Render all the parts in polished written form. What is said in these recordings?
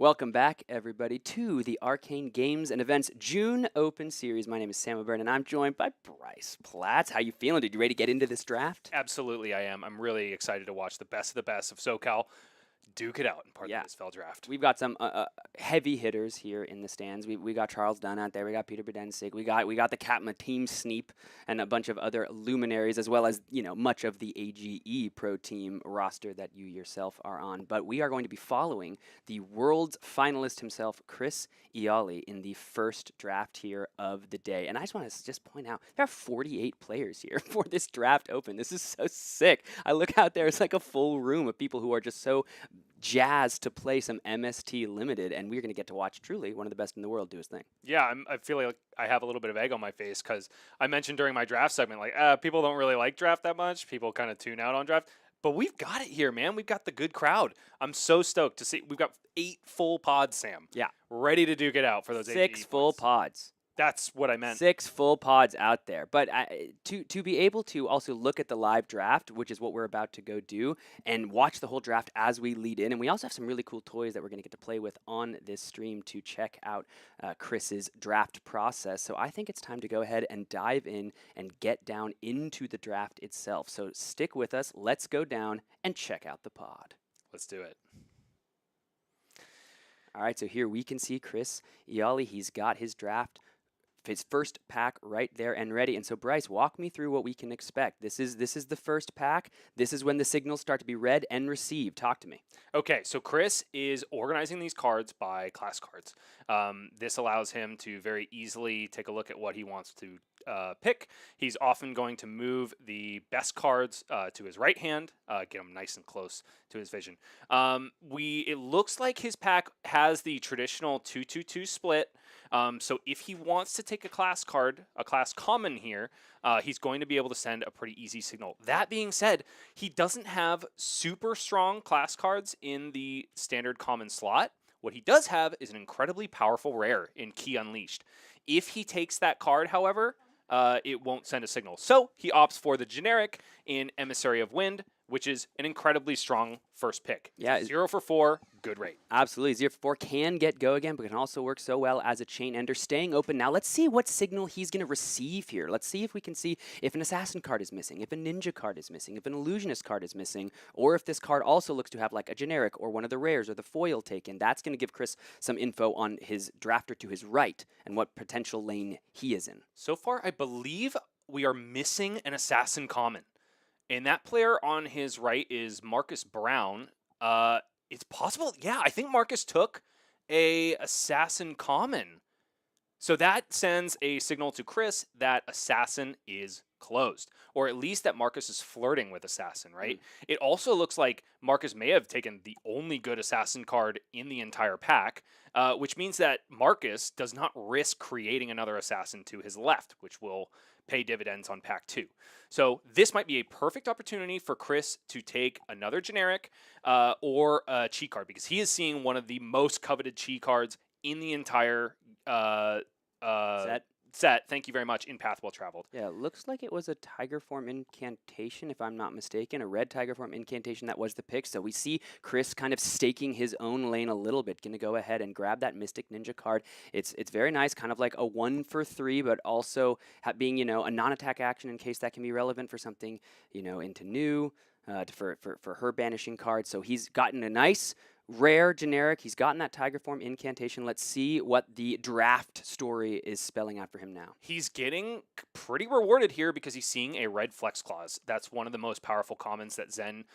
Welcome back, everybody, to the Arcane Games and Events June Open Series. My name is Sam O'Byrne, and I'm joined by Bryce Platts. How you feeling? Dude, you ready to get into this draft? Absolutely, I am. I'm really excited to watch the best of the best of SoCal duke it out in part of this fell draft. We've got some heavy hitters here in the stands. We got Charles Dunn out there. We got Peter Bedensik. We got the Katma Team Sneep and a bunch of other luminaries, as well as much of the AGE Pro Team roster that you yourself are on. But we are going to be following the world's finalist himself, Chris Iaali, in the first draft here of the day. And I just want to just point out there are 48 players here for this draft open. This is so sick. I look out there; it's like a full room of people who are just so jazzed to play some MST Limited, and we're going to get to watch truly one of the best in the world do his thing. Yeah, I feel like I have a little bit of egg on my face because I mentioned during my draft segment, like, people don't really like draft that much. People kind of tune out on draft. But we've got it here, man. We've got the good crowd. I'm so stoked to see. We've got 8 full pods, Sam. Yeah. Ready to duke it out for those 6 AGE full points. pods. That's what I meant. 6 full pods out there. But to be able to also look at the live draft, which is what we're about to go do, and watch the whole draft as we lead in. And we also have some really cool toys that we're going to get to play with on this stream to check out Chris's draft process. So I think it's time to go ahead and dive in and get down into the draft itself. So stick with us. Let's go down and check out the pod. Let's do it. All right, so here we can see Chris Iaali. He's got his draft, his first pack right there and ready. And so, Bryce, walk me through what we can expect. This is the first pack. This is when the signals start to be read and received. Talk to me. Okay, so Chris is organizing these cards by class cards. This allows him to very easily take a look at what he wants to pick. He's often going to move the best cards to his right hand, get them nice and close to his vision. It looks like his pack has the traditional 2-2-2 split. So if he wants to take a class card, a class common here, he's going to be able to send a pretty easy signal. That being said, he doesn't have super strong class cards in the standard common slot. What he does have is an incredibly powerful rare in Key Unleashed. If he takes that card, however, it won't send a signal. So he opts for the generic in Emissary of Wind, which is an incredibly strong first pick. Yeah. 0 for 4, good rate. Absolutely. 0 for 4 can get go again, but can also work so well as a chain ender. Staying open now. Let's see what signal he's going to receive here. Let's see if we can see if an assassin card is missing, if a ninja card is missing, if an illusionist card is missing, or if this card also looks to have like a generic or one of the rares or the foil taken. That's going to give Chris some info on his drafter to his right and what potential lane he is in. So far, I believe we are missing an assassin common. And that player on his right is Marcus Brown. It's possible. Yeah, I think Marcus took a assassin common. So that sends a signal to Chris that assassin is closed, or at least that Marcus is flirting with assassin, right? It also looks like Marcus may have taken the only good assassin card in the entire pack, which means that Marcus does not risk creating another assassin to his left, which will pay dividends on pack 2. So this might be a perfect opportunity for Chris to take another generic or a chi card, because he is seeing one of the most coveted chi cards in the entire set. Thank you very much. In Path Well Traveled. Yeah, it looks like it was a Tiger Form Incantation, if I'm not mistaken. A red Tiger Form Incantation, that was the pick. So we see Chris kind of staking his own lane a little bit. Going to go ahead and grab that Mystic Ninja card. It's very nice, kind of like a 1 for 3, but also being, a non-attack action in case that can be relevant for something, into new, for her banishing card. So he's gotten a nice rare generic. He's gotten that Tiger Form Incantation. Let's see what the draft story is spelling out for him now. He's getting pretty rewarded here because he's seeing a red Flex Clause. That's one of the most powerful commons that Zen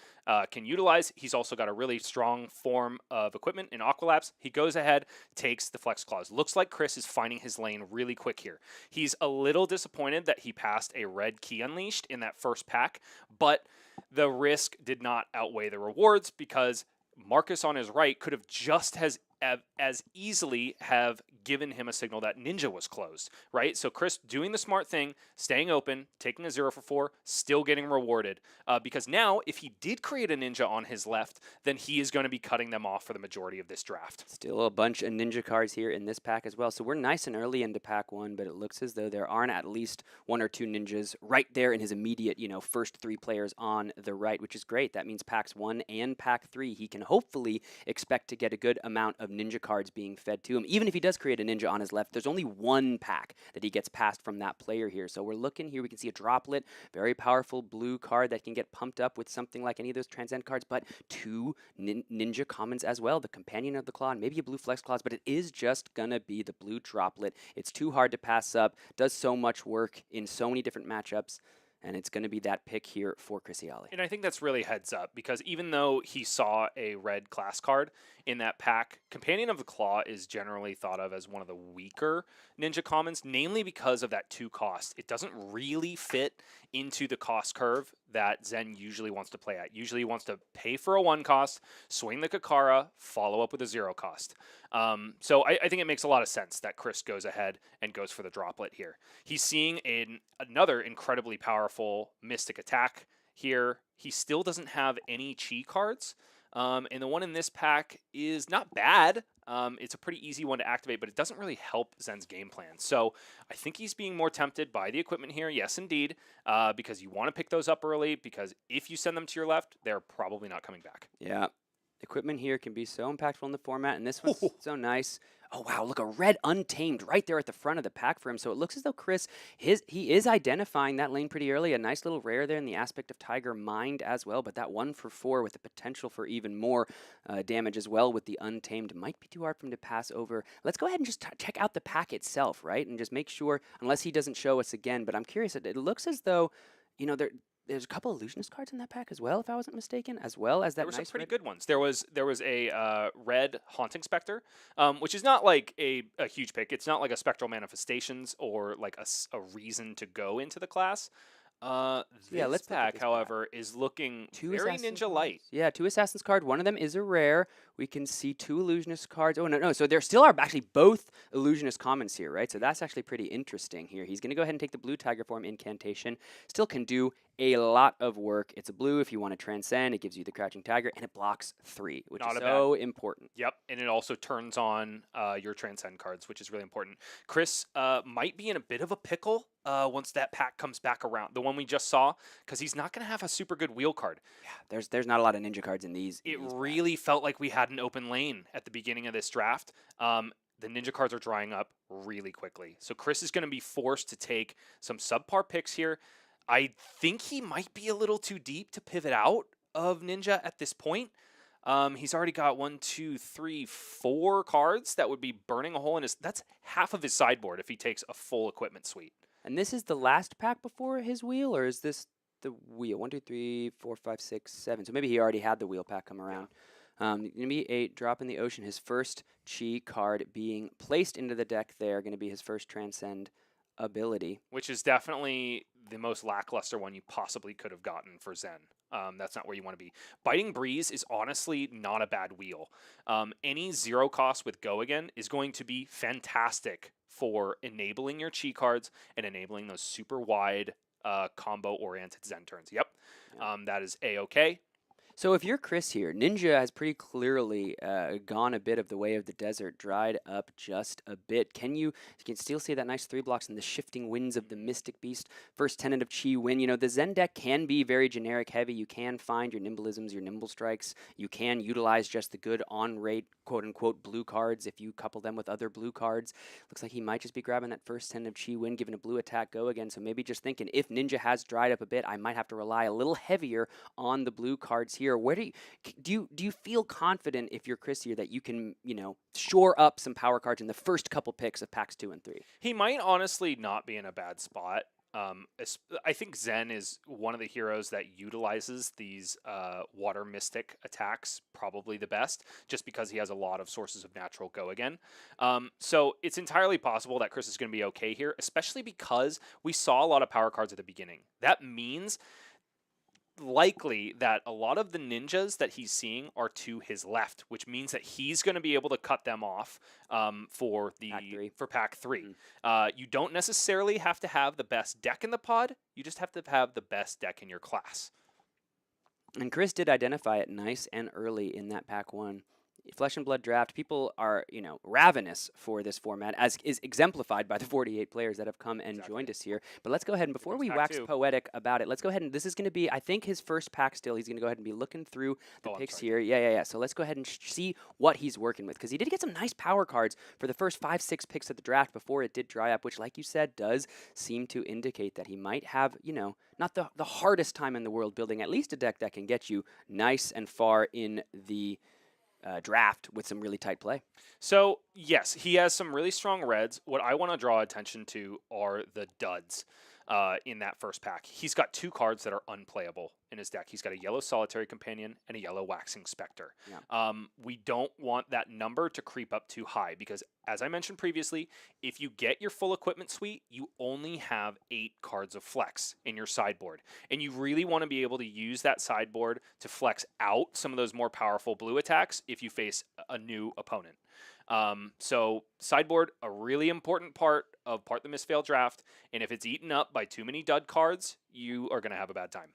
can utilize. He's also got a really strong form of equipment in Aqualapse. He goes ahead, takes the Flex Clause. Looks like Chris is finding his lane really quick here. He's a little disappointed that he passed a red Key Unleashed in that first pack, but the risk did not outweigh the rewards because Marcus on his right could have just as easily have given him a signal that Ninja was closed, right? So Chris doing the smart thing, staying open, taking a 0 for 4, still getting rewarded. Because now, if he did create a Ninja on his left, then he is going to be cutting them off for the majority of this draft. Still a bunch of Ninja cards here in this pack as well. So we're nice and early into pack 1, but it looks as though there aren't at least 1 or 2 Ninjas right there in his immediate, first 3 players on the right, which is great. That means packs 1 and pack 3, he can hopefully expect to get a good amount of Ninja cards being fed to him. Even if he does create a Ninja on his left, there's only 1 pack that he gets passed from that player here. So we're looking here, we can see a droplet, very powerful blue card that can get pumped up with something like any of those Transcend cards, but 2 Ninja commons as well, the Companion of the Claw and maybe a blue Flex Claws, but it is just gonna be the blue droplet. It's too hard to pass up, does so much work in so many different matchups, and it's going to be that pick here for Chris Iaali. And I think that's really heads up, because even though he saw a red class card in that pack, Companion of the Claw is generally thought of as one of the weaker Ninja commons, namely because of that 2 cost. It doesn't really fit into the cost curve that Zen usually wants to play at. Usually he wants to pay for a 1 cost, swing the Kakara, follow up with a 0 cost. So I think it makes a lot of sense that Chris goes ahead and goes for the droplet here. He's seeing another incredibly powerful Mystic attack here. He still doesn't have any Chi cards. And the one in this pack is not bad. It's a pretty easy one to activate, but it doesn't really help Zen's game plan. So I think he's being more tempted by the equipment here. Yes, indeed, because you want to pick those up early, because if you send them to your left, they're probably not coming back. Yeah. Equipment here can be so impactful in the format, and this one's so nice. Oh, wow, look, a red Untamed right there at the front of the pack for him. So it looks as though Chris, he is identifying that lane pretty early. A nice little rare there in the aspect of Tiger Mind as well, but that 1 for 4 with the potential for even more damage as well with the Untamed might be too hard for him to pass over. Let's go ahead and just check out the pack itself, right? And just make sure, unless he doesn't show us again, but I'm curious, it looks as though, there's a couple illusionist cards in that pack as well, if I wasn't mistaken, as well as that there were nice some pretty red. good ones. There was a red Haunting Spectre, which is not like a huge pick. It's not like a Spectral Manifestations or like a reason to go into the class. Yeah, let's This look at pack, this however, is looking Two very Assassin's Ninja light. cards. Yeah, 2 Assassin's card. One of them is a rare. We can see 2 Illusionist cards. Oh, no. So there still are actually both Illusionist commons here, right? So that's actually pretty interesting here. He's going to go ahead and take the blue Tiger Form Incantation. Still can do a lot of work. It's a blue if you want to transcend. It gives you the Crouching Tiger, and it blocks 3, which is so important. Yep, and it also turns on your Transcend cards, which is really important. Chris might be in a bit of a pickle once that pack comes back around, the one we just saw, because he's not going to have a super good wheel card. Yeah, there's not a lot of Ninja cards in these. It really felt like we had an open lane at the beginning of this draft. The Ninja cards are drying up really quickly. So Chris is going to be forced to take some subpar picks here. I think he might be a little too deep to pivot out of Ninja at this point. He's already got 1, 2, 3, 4 cards that would be burning a hole in his. That's half of his sideboard if he takes a full equipment suite. And this is the last pack before his wheel, or is this the wheel? 1, 2, 3, 4, 5, 6, 7. So maybe he already had the wheel pack come around. Going to be a Drop in the Ocean. His first Chi card being placed into the deck there. Going to be his first Transcend ability. Which is definitely the most lackluster one you possibly could have gotten for Zen. That's not where you want to be. Biting Breeze is honestly not a bad wheel. Any 0 cost with Go Again is going to be fantastic for enabling your Chi cards and enabling those super wide combo-oriented Zen turns. Yep, that is A-okay. So if you're Chris here, Ninja has pretty clearly gone a bit of the way of the desert, dried up just a bit. You can still see that nice 3 blocks in the shifting winds of the Mystic Beast. First Tenant of Chi win. The Zen deck can be very generic heavy. You can find your Nimblisms, your Nimble Strikes. You can utilize just the good on-rate, quote-unquote, blue cards if you couple them with other blue cards. Looks like he might just be grabbing that first Tenant of Chi win, giving a blue attack Go Again. So maybe just thinking, if Ninja has dried up a bit, I might have to rely a little heavier on the blue cards here. Where do you feel confident, if you're Chris here, that you can shore up some power cards in the first couple picks of packs 2 and 3? He might honestly not be in a bad spot. I think Zen is one of the heroes that utilizes these water mystic attacks probably the best, just because he has a lot of sources of natural Go Again. So it's entirely possible that Chris is going to be okay here, especially because we saw a lot of power cards at the beginning. That means likely that a lot of the ninjas that he's seeing are to his left, which means that he's going to be able to cut them off for pack 3. You don't necessarily have to have the best deck in the pod. You just have to have the best deck in your class. And Chris did identify it nice and early in that pack 1. Flesh and Blood draft, people are, ravenous for this format, as is exemplified by the 48 players that have come and joined us here. But let's go ahead and before we wax poetic about it, let's go ahead and this is going to be, I think, his first pack still. He's going to go ahead and be looking through the picks here. Yeah. So let's go ahead and see what he's working with, because he did get some nice power cards for the first 5-6 picks of the draft before it did dry up, which, like you said, does seem to indicate that he might have, not the hardest time in the world building at least a deck that can get you nice and far in the draft with some really tight play. So, yes, he has some really strong reds. What I want to draw attention to are the duds in that first pack. He's got 2 cards that are unplayable in his deck. He's got a yellow Solitary Companion and a yellow Waxing Spectre. Yeah. We don't want that number to creep up too high because, as I mentioned previously, if you get your full equipment suite, you only have 8 cards of flex in your sideboard. And you really want to be able to use that sideboard to flex out some of those more powerful blue attacks if you face a new opponent. So sideboard, a really important part of the Misfail draft, and if it's eaten up by too many dud cards, you are going to have a bad time.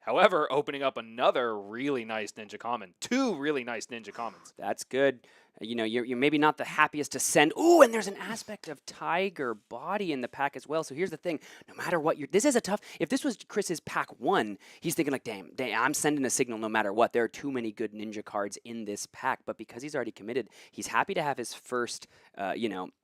However, opening up another really nice Ninja Common, 2 really nice Ninja Commons. That's good. You're maybe not the happiest to send. Ooh, and there's an aspect of Tiger Body in the pack as well. So here's the thing. No matter what, this is a tough. If this was Chris's pack 1, he's thinking like, damn, I'm sending a signal no matter what. There are too many good ninja cards in this pack. But because he's already committed, he's happy to have his first,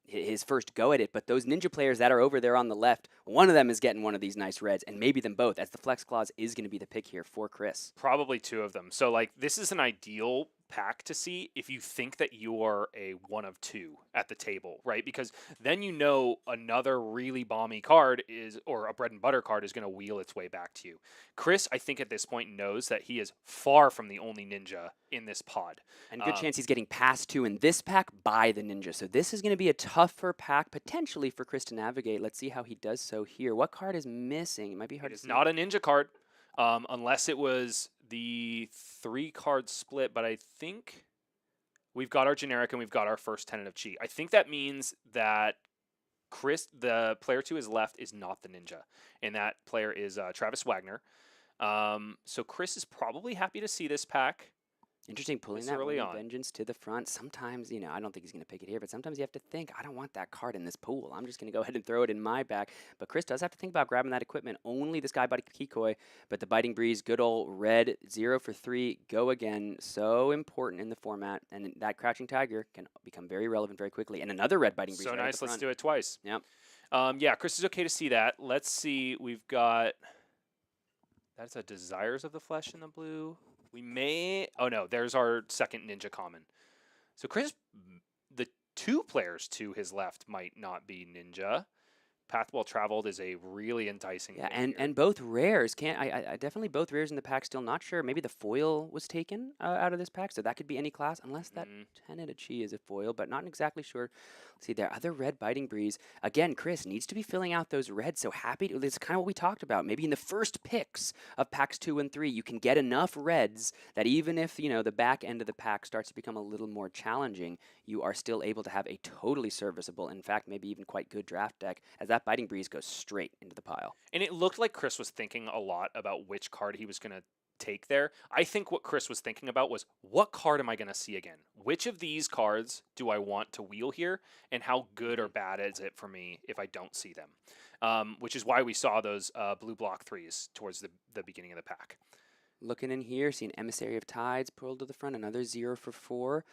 his first go at it. But those ninja players that are over there on the left, one of them is getting one of these nice reds, and maybe them both, as the flex clause is going to be the pick here for Chris. Probably 2 of them. So, like, this is an ideal pack to see if you think that you are a 1 of 2 at the table, right? Because then another really bomby card or a bread and butter card is going to wheel its way back to you. Chris, I think at this point knows that he is far from the only ninja in this pod. And good chance he's getting past 2 in this pack by the ninja. So this is going to be a tougher pack potentially for Chris to navigate. Let's see how he does so here. What card is missing? It might be hard to see. It's not a ninja card unless it was the 3-card split, but I think we've got our generic and we've got our first Tenet of Chi. I think that means that Chris, the player to his left, is not the ninja, and that player is Travis Wagner. So Chris is probably happy to see this pack. Interesting, pulling that early on. Vengeance to the front. Sometimes, I don't think he's going to pick it here, but sometimes you have to think, I don't want that card in this pool. I'm just going to go ahead and throw it in my back. But Chris does have to think about grabbing that equipment. Only the Sky Body Kikoi, but the Biting Breeze, good old red, 0 for 3, go again. So important in the format, and that Crouching Tiger can become very relevant very quickly. And another red Biting Breeze. So nice, let's do it twice. Yep. Yeah, Chris is okay to see that. Let's see, we've got, that's a Desires of the Flesh in the blue. Oh no, there's our second Ninja Common. So Chris, the 2 players to his left might not be ninja. Path Well Traveled is a really enticing. Yeah, and both rares I definitely both rares in the pack. Still not sure. Maybe the foil was taken out of this pack, so that could be any class, unless that Tenet of Chi is a foil, but not exactly sure. Let's see there, other red Biting Breeze. Again, Chris needs to be filling out those reds. So happy. It's kind of what we talked about. Maybe in the first picks of packs 2 and 3, you can get enough reds that even if the back end of the pack starts to become a little more challenging, you are still able to have a totally serviceable, in fact, maybe even quite good draft deck, as that Biting Breeze goes straight into the pile. And it looked like Chris was thinking a lot about which card he was going to take there. I think what Chris was thinking about was, what card am I going to see again? Which of these cards do I want to wheel here? And how good or bad is it for me if I don't see them? Which is why we saw those blue block 3s towards the beginning of the pack. Looking in here, seeing Emissary of Tides pulled to the front, another 0 for 4.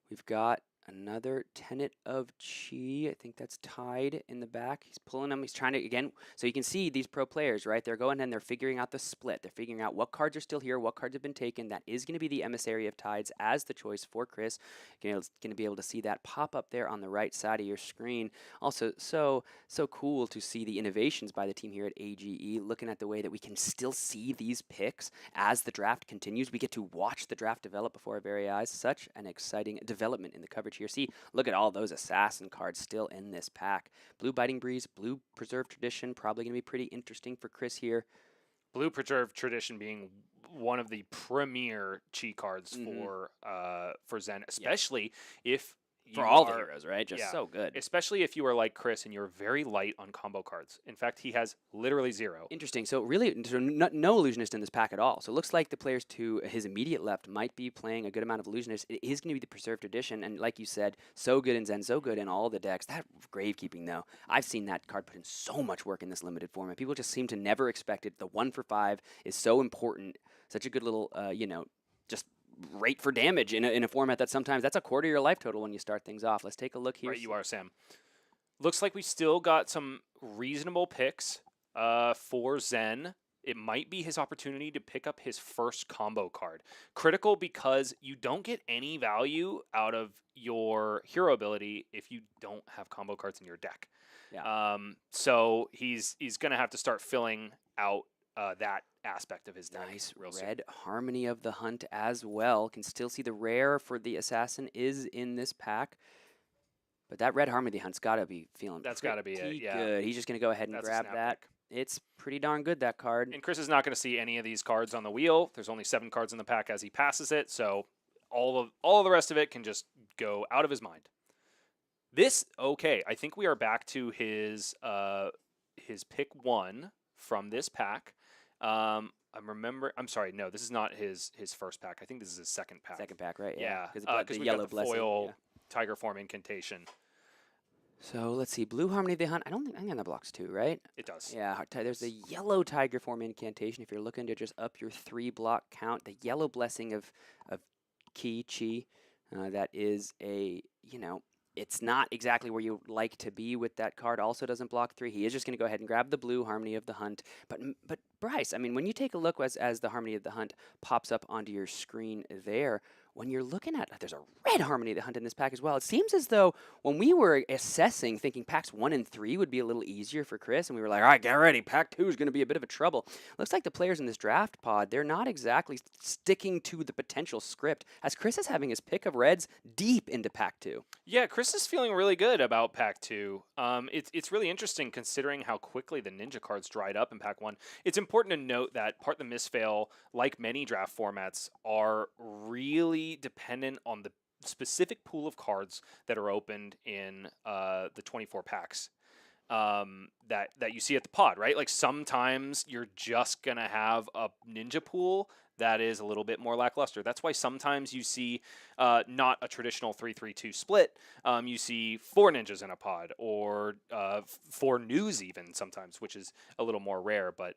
We've got another Tenet of Chi. I think that's tied in the back. He's pulling them. He's trying to, again, so you can see these pro players, right? They're going and they're figuring out the split. They're figuring out what cards are still here, what cards have been taken. That is going to be the Emissary of Tides as the choice for Chris. You're going to be able to see that pop up there on the right side of your screen. Also, so cool to see the innovations by the team here at AGE, looking at the way that we can still see these picks as the draft continues. We get to watch the draft develop before our very eyes. Such an exciting development in the coverage here. See, look at all those assassin cards still in this pack. Blue Biting Breeze, blue Preserved Tradition, probably going to be pretty interesting for Chris here. Blue Preserve Tradition being one of the premier cheat cards for Zen, Yeah. especially if For you all the are heroes, right? Just yeah, so good. especially if you are like Chris and you're very light on combo cards. In fact, he has literally 0. Interesting. So really, no illusionist in this pack at all. So it looks like the players to his immediate left might be playing a good amount of illusionist. It is going to be the preserved tradition, and like you said, so good in Zen, so good in all the decks. That gravekeeping though, I've seen that card put in so much work in this limited format. People just seem to never expect it. The 1 for 5 is so important. Such a good little, just rate for damage in a format that sometimes that's a quarter of your life total when you start things off. Let's take a look here. Right, you are, Sam. Looks like we still got some reasonable picks for Zen. It might be his opportunity to pick up his first combo card. Critical because you don't get any value out of your hero ability if you don't have combo cards in your deck. Yeah. So he's going to have to start filling out that aspect of his deck. Nice real red Harmony of the Hunt as well. Can still see the rare for the assassin is in this pack. But that red Harmony of the Hunt's got to be feeling That's gotta be it, pretty yeah. good. He's just going to go ahead and That's a grab snap that. pick. It's pretty darn good, that card. And Chris is not going to see any of these cards on the wheel. There's only 7 cards in the pack as he passes it, so all of the rest of it can just go out of his mind. I think we are back to his pick 1 from this pack. I'm sorry, no, this is not his first pack. I think this is his second pack. Second pack, right? Yeah, Because we yellow got the blessing. foil Yeah. Tiger Form Incantation. So let's see. Blue Harmony of the Hunt. I think that blocks 2, right? It does. Yeah. There's the yellow Tiger Form Incantation. If you're looking to just up your 3-block count, the yellow blessing of Chi. That is it's not exactly where you like to be with that card. Also doesn't block 3. He is just going to go ahead and grab the blue Harmony of the Hunt. But Bryce, I mean, when you take a look as the Harmony of the Hunt pops up onto your screen there, when you're looking at, there's a red Harmony of the Hunt in this pack as well. It seems as though when we were assessing, thinking packs 1 and 3 would be a little easier for Chris, and we were like, all right, get ready. Pack 2 is going to be a bit of a trouble. Looks like the players in this draft pod, they're not exactly sticking to the potential script, as Chris is having his pick of reds deep into pack 2. Yeah, Chris is feeling really good about pack 2. It's really interesting considering how quickly the ninja cards dried up in pack 1. It's important to note that Part the Misfail, like many draft formats, are really dependent on the specific pool of cards that are opened in the 24 packs that you see at the pod, right? Like sometimes you're just gonna have a ninja pool that is a little bit more lackluster. That's why sometimes you see not a traditional 3-3-2 split. You see 4 ninjas in a pod, or 4 news even sometimes, which is a little more rare, but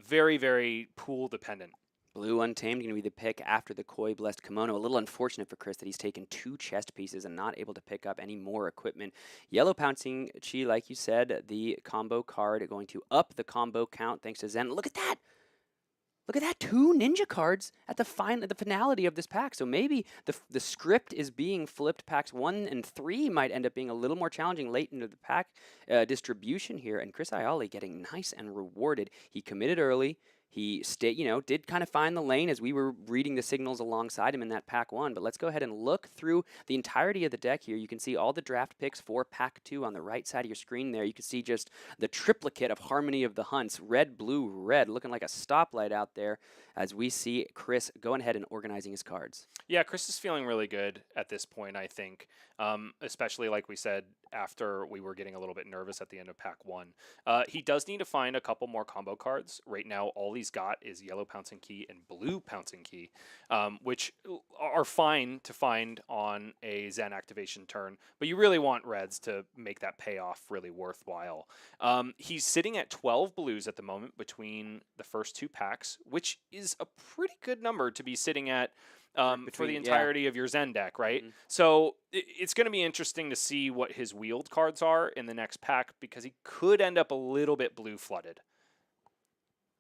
very, very pool dependent. Blue Untamed going to be the pick after the Koi Blessed Kimono. A little unfortunate for Chris that he's taken 2 chest pieces and not able to pick up any more equipment. Yellow Pouncing Chi, like you said, the combo card going to up the combo count thanks to Zen. Look at that! Look at that, 2 ninja cards at the finality of this pack. So maybe the script is being flipped. Packs 1 and 3 might end up being a little more challenging late into the pack distribution here. And Chris Iaali getting nice and rewarded. He committed early. He did kind of find the lane as we were reading the signals alongside him in that pack 1. But let's go ahead and look through the entirety of the deck here. You can see all the draft picks for pack 2 on the right side of your screen there. You can see just the triplicate of Harmony of the Hunts, red, blue, red, looking like a stoplight out there as we see Chris going ahead and organizing his cards. Yeah, Chris is feeling really good at this point, I think, especially like we said after we were getting a little bit nervous at the end of pack 1. He does need to find a couple more combo cards. Right now, all he's got is yellow Pouncing Key and blue Pouncing Key, which are fine to find on a Zen activation turn, but you really want reds to make that payoff really worthwhile. He's sitting at 12 blues at the moment between the first 2 packs, which is a pretty good number to be sitting at for the entirety of your Zen deck, right? Mm-hmm. So it's going to be interesting to see what his wheeled cards are in the next pack, because he could end up a little bit blue flooded.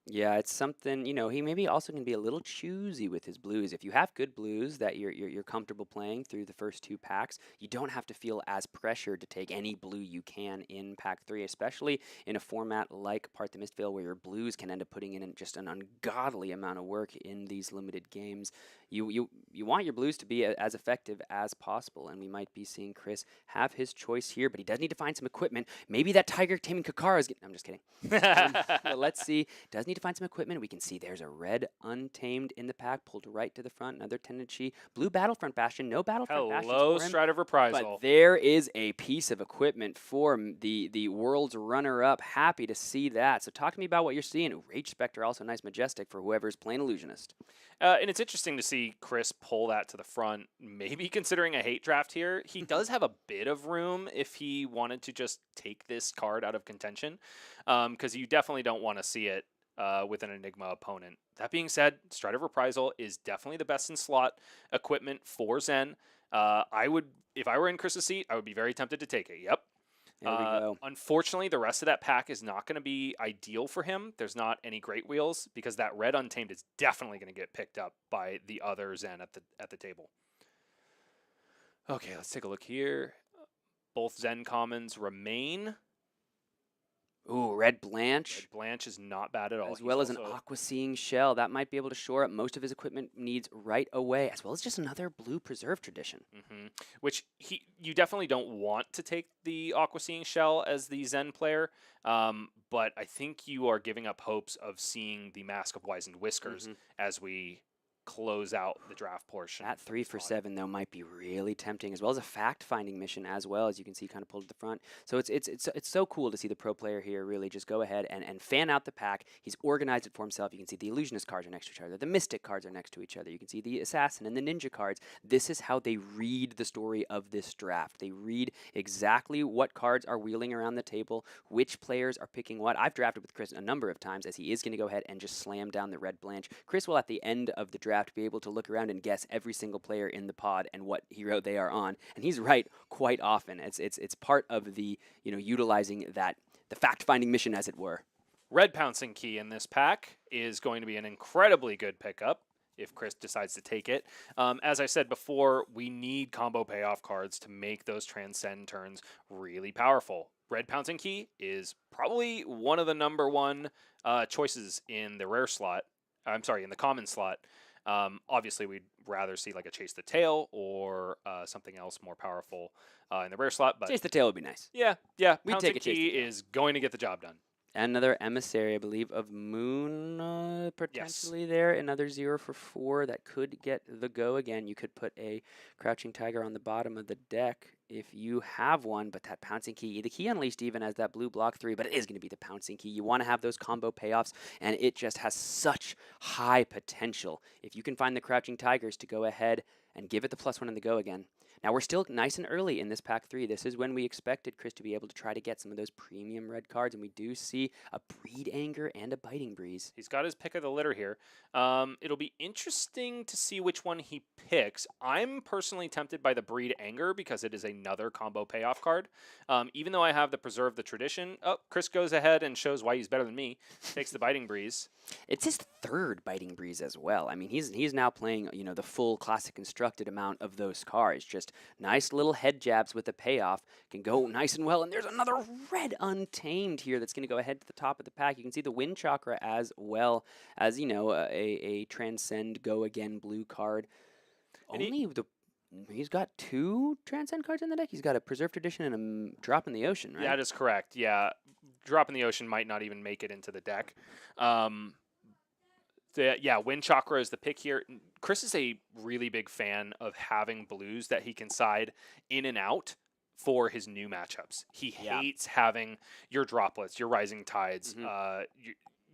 Yeah, it's something, he maybe also can be a little choosy with his blues. If you have good blues that you're comfortable playing through the first 2 packs, you don't have to feel as pressured to take any blue you can in pack 3, especially in a format like Part the Mistveil, where your blues can end up putting in just an ungodly amount of work in these limited games. you want your blues to be as effective as possible, and we might be seeing Chris have his choice here, but he does need to find some equipment. Maybe that Tiger taming Kakara is I'm just kidding. But let's see. Does need to find some equipment. We can see there's a red Untamed in the pack, pulled right to the front. Another Tendency. Blue Battlefront Bastion. No Battlefront Bastions Hello, for him. Stride of Reprisal. But there is a piece of equipment for the world's runner-up. Happy to see that. So talk to me about what you're seeing. Rage Spectre, also nice Majestic for whoever's playing Illusionist. And it's interesting to see Chris pull that to the front, maybe considering a hate draft here. He does have a bit of room if he wanted to just take this card out of contention, because you definitely don't want to see it with an Enigma opponent. That being said, Stride of Reprisal is definitely the best in slot equipment for Zen. I would, if I were in Chris's seat, I would be very tempted to take it. Yep. There we go. Unfortunately, the rest of that pack is not going to be ideal for him. There's not any Great Wheels because that red Untamed is definitely going to get picked up by the other Zen at the table. Okay, let's take a look here. Both Zen commons remain. Ooh, Red Blanche. Red Blanche is not bad at all. As well as an Aqua Seeing Shell. That might be able to shore up most of his equipment needs right away, as well as just another blue Preserve Tradition. Which you definitely don't want to take the Aqua Seeing Shell as the Zen player, but I think you are giving up hopes of seeing the Mask of Wizened Whiskers as we close out the draft portion. That 3 for 7 though might be really tempting, as well as a fact-finding mission as well, as you can see kind of pulled to the front. So it's so cool to see the pro player here really just go ahead and fan out the pack. He's organized it for himself. You can see the Illusionist cards are next to each other. The Mystic cards are next to each other. You can see the Assassin and the Ninja cards. This is how they read the story of this draft. They read exactly what cards are wheeling around the table, which players are picking what. I've drafted with Chris a number of times, as he is going to go ahead and just slam down the Red Blanche. Chris will, at the end of the draft, be able to look around and guess every single player in the pod and what hero they are on, and he's right quite often. It's part of the utilizing the fact-finding mission, as it were. Red Pouncing Key in this pack is going to be an incredibly good pickup if Chris decides to take it. As I said before, we need combo payoff cards to make those transcend turns really powerful. Red Pouncing Key is probably one of the #1 choices in the rare slot. I'm sorry, in the common slot. Obviously, we'd rather see like a Chase the Tail or something else more powerful in the rare slot. But Chase the Tail would be nice. Yeah. We'd take a Chase Key is going to get the job done. Another Emissary, I believe, of Moon potentially there. Another 0 for 4 that could get the go again. You could put a Crouching Tiger on the bottom of the deck if you have one, but that Pouncing Key, the Key Unleashed even as that blue block 3, but it is going to be the Pouncing Key. You want to have those combo payoffs, and it just has such high potential. If you can find the Crouching Tigers to go ahead and give it the +1 in the go again. Now, we're still nice and early in this pack 3. This is when we expected Chris to be able to try to get some of those premium red cards, and we do see a Breed Anger and a Biting Breeze. He's got his pick of the litter here. It'll be interesting to see which one he picks. I'm personally tempted by the Breed Anger because it is another combo payoff card. Even though I have the Preserve the Tradition, Chris goes ahead and shows why he's better than me. Takes the Biting Breeze. It's his 3rd Biting Breeze as well. I mean, he's now playing, the full Classic Constructed amount of those cards. Just nice little head jabs with the payoff. Can go nice and well. And there's another red Untamed here that's going to go ahead to the top of the pack. You can see the Wind Chakra as well as, a Transcend Go Again blue card. And he's got 2 Transcend cards in the deck. He's got a Preserve Tradition and a Drop in the Ocean, right? That is correct. Yeah. Drop in the Ocean might not even make it into the deck. Wind Chakra is the pick here. Chris is a really big fan of having blues that he can side in and out for his new matchups. He hates having your droplets, your Rising Tides,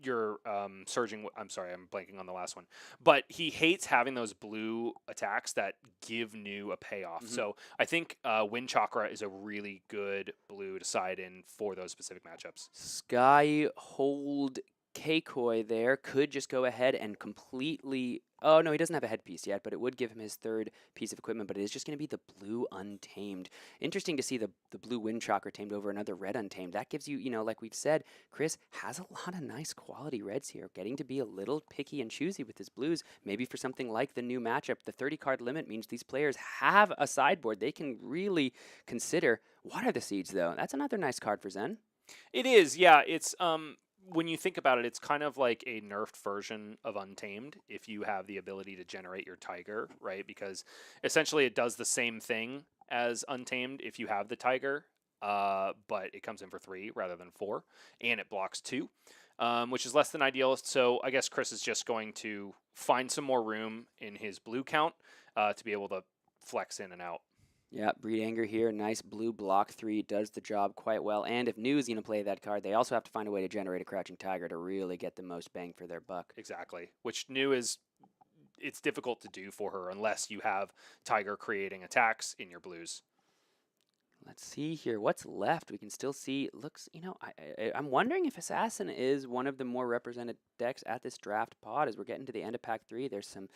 your surging. I'm sorry, I'm blanking on the last one. But he hates having those blue attacks that give new a payoff. So I think Wind Chakra is a really good blue to side in for those specific matchups. Skyhold Keikoi there could just go ahead and completely... Oh, no, he doesn't have a headpiece yet, but it would give him his 3rd piece of equipment, but it is just going to be the blue Untamed. Interesting to see the blue Wind Chakra tamed over another red Untamed. That gives you, like we've said, Chris has a lot of nice quality reds here, getting to be a little picky and choosy with his blues. Maybe for something like the new matchup, the 30-card limit means these players have a sideboard they can really consider. Water the Seeds, though. That's another nice card for Zen. It is, yeah. It's... when you think about it, it's kind of like a nerfed version of Untamed if you have the ability to generate your Tiger, right? Because essentially it does the same thing as Untamed if you have the Tiger, but it comes in for 3 rather than 4, and it blocks 2, which is less than ideal. So I guess Chris is just going to find some more room in his blue count to be able to flex in and out. Yeah, Breed Anger here. Nice blue block 3 does the job quite well. And if New is going to play that card, they also have to find a way to generate a Crouching Tiger to really get the most bang for their buck. Exactly, which New is, it's difficult to do for her unless you have Tiger creating attacks in your blues. Let's see here. What's left? We can still see. Looks, I'm wondering if Assassin is one of the more represented decks at this draft pod. As we're getting to the end of Pack 3, there's some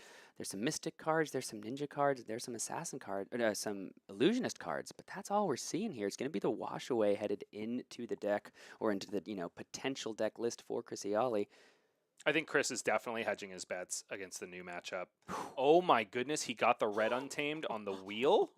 Mystic cards, there's some Ninja cards, there's some Assassin cards, some Illusionist cards. But that's all we're seeing here. It's going to be the wash away headed into the deck or into the potential deck list for Chris Iaali. I think Chris is definitely hedging his bets against the New matchup. Oh my goodness, he got the red Untamed on the wheel.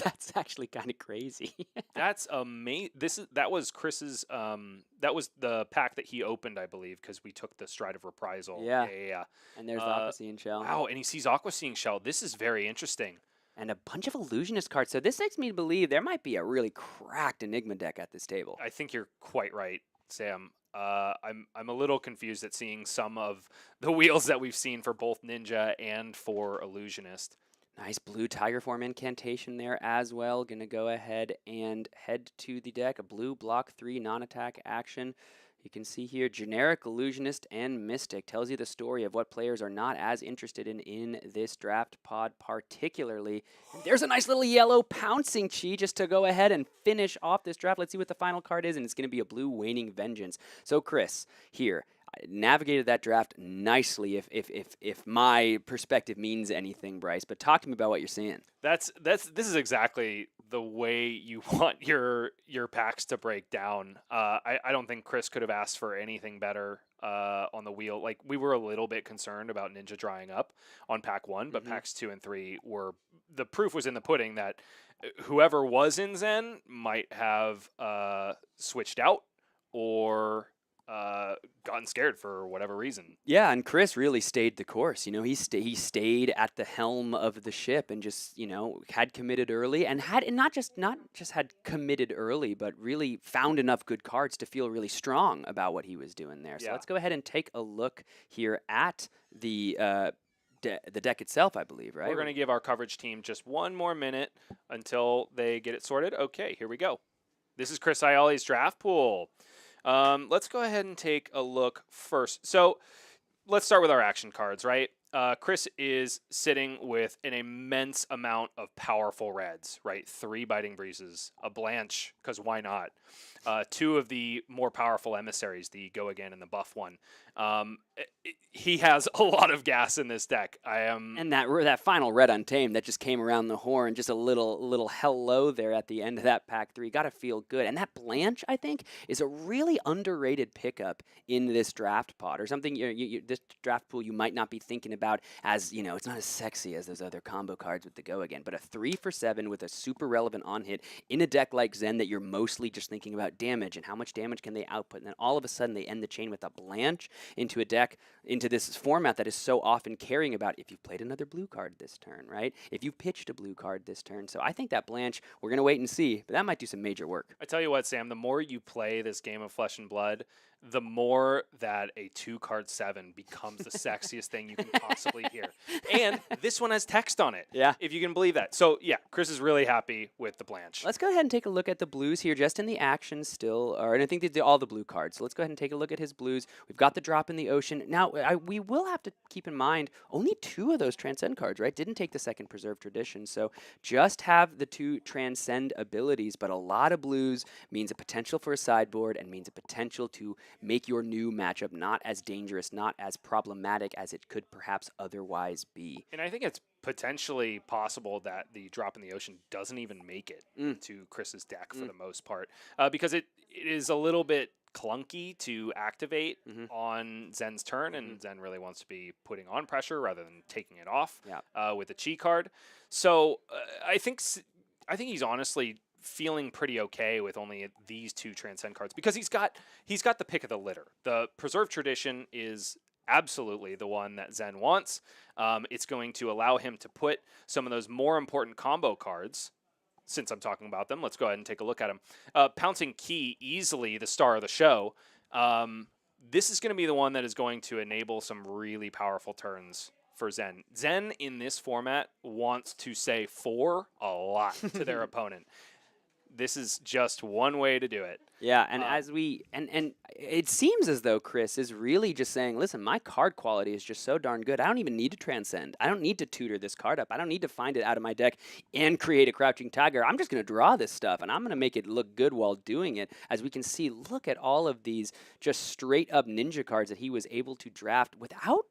That's actually kind of crazy. That's amazing. That was Chris's. That was the pack that he opened, I believe, because we took the Stride of Reprisal. Yeah. And there's the Aquasine Shell. Wow, and he sees Aquasine Shell. This is very interesting. And a bunch of Illusionist cards. So this makes me believe there might be a really cracked Enigma deck at this table. I think you're quite right, Sam. I'm a little confused at seeing some of the wheels that we've seen for both Ninja and for Illusionist. Nice blue Tiger Form incantation there as well. Going to go ahead and head to the deck. A blue block 3 non-attack action. You can see here, generic Illusionist and Mystic tells you the story of what players are not as interested in this draft pod particularly. And there's a nice little yellow Pouncing Chi just to go ahead and finish off this draft. Let's see what the final card is, and it's going to be a blue Waning Vengeance. So Chris, here, navigated that draft nicely if my perspective means anything, Bryce. But talk to me about what you're seeing. This is exactly the way you want your packs to break down. I don't think Chris could have asked for anything better on the wheel. Like, we were a little bit concerned about Ninja drying up on pack 1, but packs 2 and 3 were, the proof was in the pudding that whoever was in Zen might have switched out or gotten scared for whatever reason. Yeah, and Chris really stayed the course. He stayed at the helm of the ship and just had committed early and not just had committed early, but really found enough good cards to feel really strong about what he was doing there. So let's go ahead and take a look here at the deck itself, I believe, right? We're going to give our coverage team just one more minute until they get it sorted. Okay, here we go. This is Chris Iaali's draft pool. Let's go ahead and take a look first. So let's start with our action cards, right? Chris is sitting with an immense amount of powerful reds, right? 3 Biting Breezes, a Blanche, because why not? 2 of the more powerful emissaries, the Go Again and the buff one. He has a lot of gas in this deck. And that final red Untamed that just came around the horn, just a little hello there at the end of that pack 3. Got to feel good. And that Blanche, I think, is a really underrated pickup in this draft pod, or something. This draft pool you might not be thinking about as it's not as sexy as those other combo cards with the Go Again, but a 3 for 7 with a super relevant on hit in a deck like Zen that you're mostly just thinking about damage and how much damage can they output, and then all of a sudden they end the chain with a Blanche into a deck, into this format that is so often caring about if you've played another blue card this turn, right? If you pitched a blue card this turn. So I think that Blanche, we're going to wait and see, but that might do some major work. I tell you what, Sam, the more you play this game of Flesh and Blood, the more that a 2-card 7 becomes the sexiest thing you can possibly hear. And this one has text on it. Yeah. If you can believe that. So, yeah, Chris is really happy with the Blanche. Let's go ahead and take a look at the blues here, just in the action still. And I think they did all the blue cards. So let's go ahead and take a look at his blues. We've got the Drop in the Ocean. Now, we will have to keep in mind, only 2 of those Transcend cards, right? Didn't take the second Preserve Tradition. So just have the 2 Transcend abilities, but a lot of blues means a potential for a sideboard and means a potential to make your new matchup not as dangerous, not as problematic as it could perhaps otherwise be. And I think it's potentially possible that the Drop in the Ocean doesn't even make it to Chris's deck for the most part, because it is a little bit clunky to activate on Zen's turn, and Zen really wants to be putting on pressure rather than taking it off with the Chi card. So I think he's honestly feeling pretty okay with only these 2 Transcend cards because he's got the pick of the litter. The Preserve Tradition is absolutely the one that Zen wants. It's going to allow him to put some of those more important combo cards. Since I'm talking about them, let's go ahead and take a look at them. Pouncing Key, easily the star of the show. This is going to be the one that is going to enable some really powerful turns for Zen. Zen in this format wants to say 4 a lot to their opponent. This is just one way to do it. Yeah, and and it seems as though Chris is really just saying, listen, my card quality is just so darn good. I don't even need to transcend. I don't need to tutor this card up. I don't need to find it out of my deck and create a Crouching Tiger. I'm just going to draw this stuff, and I'm going to make it look good while doing it. As we can see, look at all of these just straight up ninja cards that he was able to draft without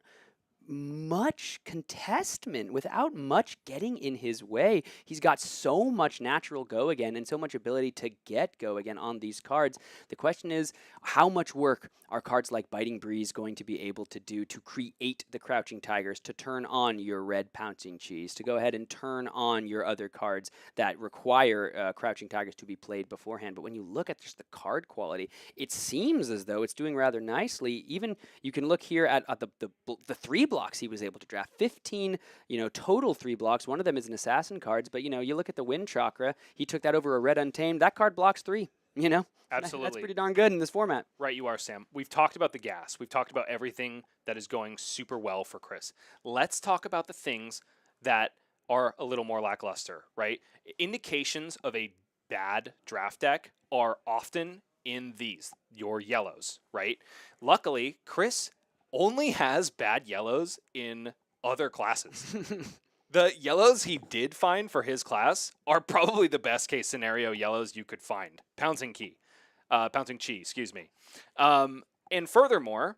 much contestment, without much getting in his way. He's got so much natural go again and so much ability to get go again on these cards. The question is, how much work are cards like Biting Breeze going to be able to do to create the Crouching Tigers, to turn on your red Pouncing Cheese, to go ahead and turn on your other cards that require Crouching Tigers to be played beforehand? But when you look at just the card quality, it seems as though it's doing rather nicely. Even you can look here at the 3 blocks he was able to draft. 15, total 3 blocks. One of them is an assassin cards, but you look at the Wind Chakra, he took that over a red Untamed. That card blocks 3, Absolutely. That's pretty darn good in this format. Right, you are, Sam. We've talked about the gas. We've talked about everything that is going super well for Chris. Let's talk about the things that are a little more lackluster, right? Indications of a bad draft deck are often in these, your yellows, right? Luckily, Chris only has bad yellows in other classes. The yellows he did find for his class are probably the best case scenario yellows you could find. Pouncing Chi, excuse me. And furthermore,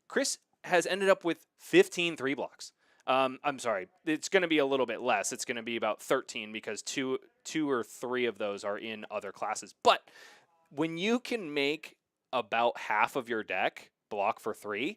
Chris has ended up with 15 3 blocks. I'm sorry, it's going to be a little bit less. It's going to be about 13 because two or three of those are in other classes. But when you can make about half of your deck block for 3,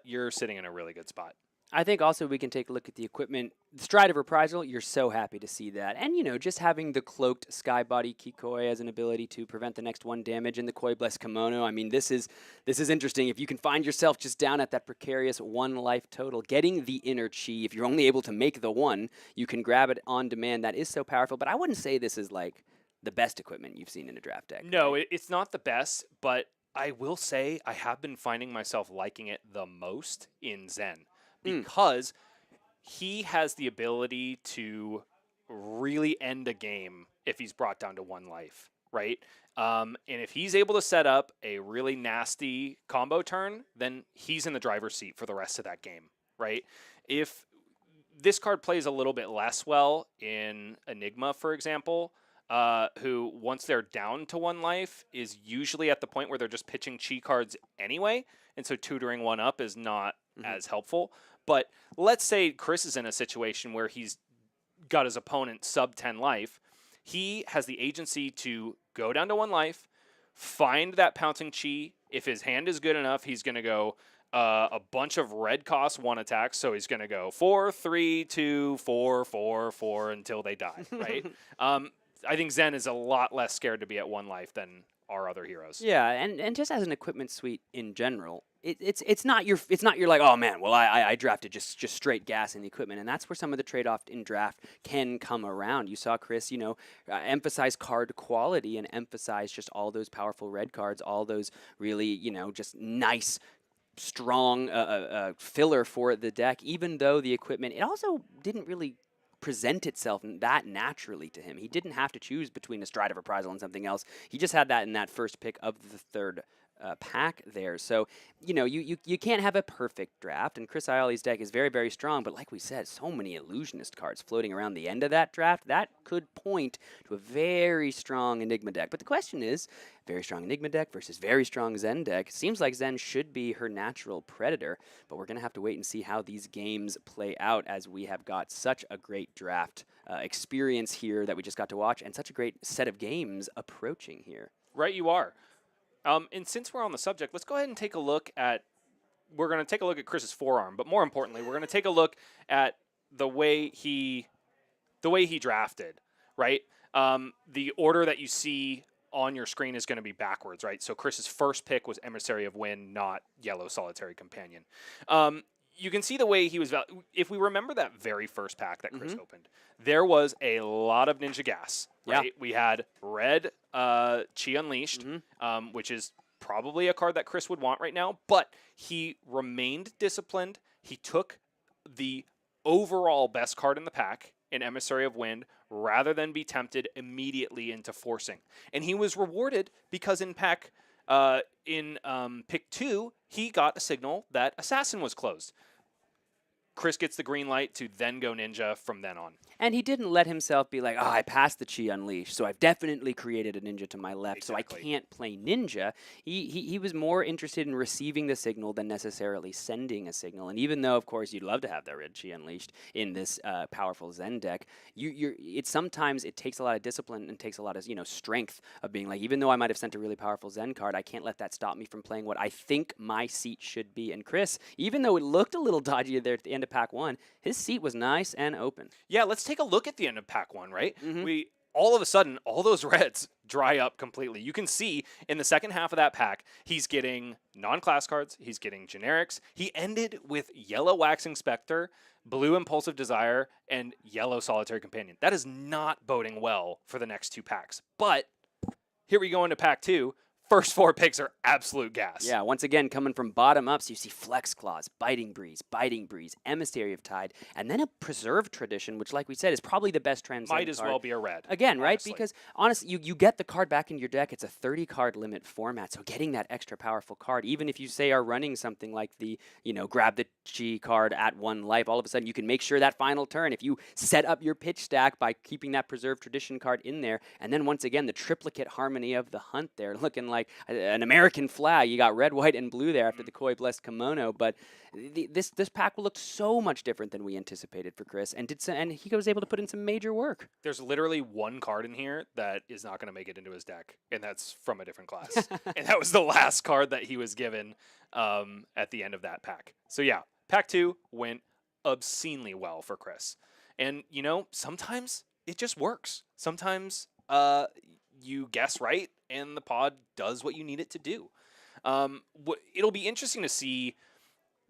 you're sitting in a really good spot. I think also we can take a look at the equipment. Stride of Reprisal, you're so happy to see that. And, just having the Cloaked Skybody Kikoi as an ability to prevent the next 1 damage, and the Koi Blessed Kimono. I mean, this is interesting. If you can find yourself just down at that precarious 1 life total, getting the Inner Chi, if you're only able to make the 1, you can grab it on demand. That is so powerful. But I wouldn't say this is like the best equipment you've seen in a draft deck. No, it's not the best, but I will say I have been finding myself liking it the most in Zen. Because he has the ability to really end a game if he's brought down to 1 life, right? And if he's able to set up a really nasty combo turn, then he's in the driver's seat for the rest of that game, right? If this card plays a little bit less well in Enigma, for example, who, once they're down to 1 life, is usually at the point where they're just pitching Chi cards anyway, and so tutoring 1 up is not as helpful. But let's say Chris is in a situation where he's got his opponent sub 10 life. He has the agency to go down to 1 life, find that Pouncing Chi. If his hand is good enough, he's going to go a bunch of red cost 1 attacks. So he's going to go 4, 3, 2, 4, 4, 4 until they die, right? I think Zen is a lot less scared to be at 1 life than our other heroes. Yeah, and just as an equipment suite in general, it's not your like, oh man, well I drafted just straight gas in the equipment, and that's where some of the trade-off in draft can come around. You saw Chris, emphasize card quality and emphasize just all those powerful red cards, all those really just nice, strong filler for the deck. Even though the equipment, it also didn't really present itself that naturally to him. He didn't have to choose between a Stride of Reprisal and something else. He just had that in that first pick of the 3rd pack there. So, you can't have a perfect draft, and Chris Iaali's deck is very, very strong, but like we said, so many Illusionist cards floating around the end of that draft, that could point to a very strong Enigma deck. But the question is, very strong Enigma deck versus very strong Zen deck. Seems like Zen should be her natural predator, but we're going to have to wait and see how these games play out, as we have got such a great draft experience here that we just got to watch, and such a great set of games approaching here. Right, you are. And since we're on the subject, let's go ahead and take a look at, we're going to take a look at Chris's forearm, but more importantly, we're going to take a look at the way he drafted, right? The order that you see on your screen is going to be backwards, right? So Chris's first pick was Emissary of Wind, not Yellow Solitary Companion. You can see the way he was. If we remember that very first pack that Chris opened, there was a lot of Ninja Gas, right? Yeah. We had red Chi Unleashed, which is probably a card that Chris would want right now, but he remained disciplined. He took the overall best card in the pack in Emissary of Wind rather than be tempted immediately into forcing. And he was rewarded because in pick 2, he got a signal that Assassin was closed. Chris gets the green light to then go Ninja from then on. And he didn't let himself be like, oh, I passed the Chi Unleashed, so I've definitely created a Ninja to my left, so I can't play Ninja. He was more interested in receiving the signal than necessarily sending a signal. And even though, of course, you'd love to have that red Chi Unleashed in this powerful Zen deck, sometimes it takes a lot of discipline and takes a lot of strength of being like, even though I might have sent a really powerful Zen card, I can't let that stop me from playing what I think my seat should be. And Chris, even though it looked a little dodgy there at the end of pack 1, his seat was nice and open. Yeah, let's take a look at the end of pack 1, right? We all of a sudden, all those reds dry up completely. You can see in the second half of that pack, he's getting non-class cards, he's getting generics. He ended with yellow Waxing Spectre, blue Impulsive Desire, and yellow Solitary Companion. That is not boding well for the next 2 packs. But here we go into pack 2. First 4 picks are absolute gas. Yeah, once again, coming from bottom up, so you see Flex Claws, Biting Breeze, Emissary of Tide, and then a Preserved Tradition, which, like we said, is probably the best Transcend Might as well be a red. Again, right? Because, honestly, you get the card back in your deck. It's a 30-card limit format, so getting that extra powerful card, even if you, say, are running something like the, grab the Chi card at 1 life, all of a sudden you can make sure that final turn, if you set up your pitch stack by keeping that Preserved Tradition card in there, and then, once again, the triplicate harmony of the hunt there, looking like an American flag. You got red, white, and blue there after the Koi Blessed Kimono, but this pack will look so much different than we anticipated for Chris, and he was able to put in some major work. There's literally 1 card in here that is not going to make it into his deck, and that's from a different class. And that was the last card that he was given at the end of that pack. So yeah, pack 2 went obscenely well for Chris. And, sometimes it just works. Sometimes you guess right, and the pod does what you need it to do. It'll be interesting to see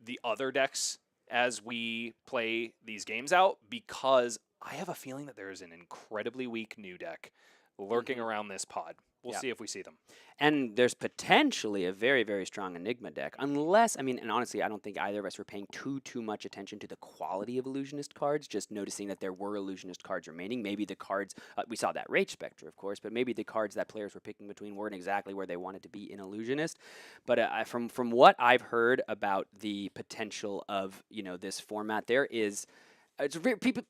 the other decks as we play these games out, because I have a feeling that there is an incredibly weak new deck lurking around this pod. We'll see if we see them. And there's potentially a very, very strong Enigma deck. Unless, and honestly, I don't think either of us were paying too much attention to the quality of Illusionist cards, just noticing that there were Illusionist cards remaining. Maybe the cards, we saw that Rage Spectre, of course, but maybe the cards that players were picking between weren't exactly where they wanted to be in Illusionist. But from what I've heard about the potential of, this format, there is...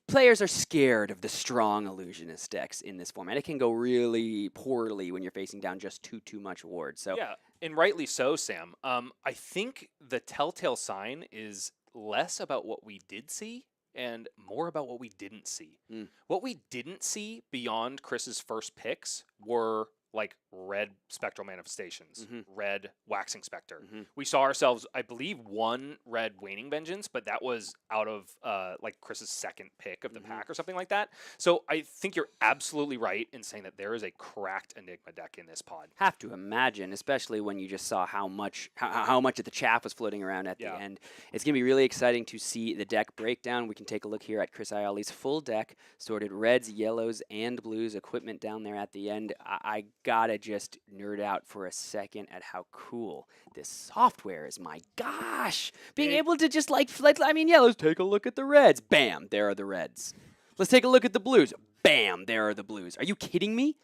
players are scared of the strong Illusionist decks in this format. It can go really poorly when you're facing down just too much ward. So yeah, and rightly so, Sam. I think the telltale sign is less about what we did see and more about what we didn't see. What we didn't see beyond Chris's first picks were like red Spectral Manifestations, red Waxing Spectre. We saw ourselves, I believe, 1 red Waning Vengeance, but that was out of like Chris's second pick of the pack or something like that. So I think you're absolutely right in saying that there is a cracked Enigma deck in this pod. Have to imagine, especially when you just saw how much of the chaff was floating around at the end. It's going to be really exciting to see the deck breakdown. We can take a look here at Chris Iaali's full deck, sorted reds, yellows, and blues, equipment down there at the end. I gotta just nerd out for a second at how cool this software is. My gosh, being able to just let's take a look at the reds. Bam, there are the reds. Let's take a look at the blues. Bam, there are the blues. Are you kidding me?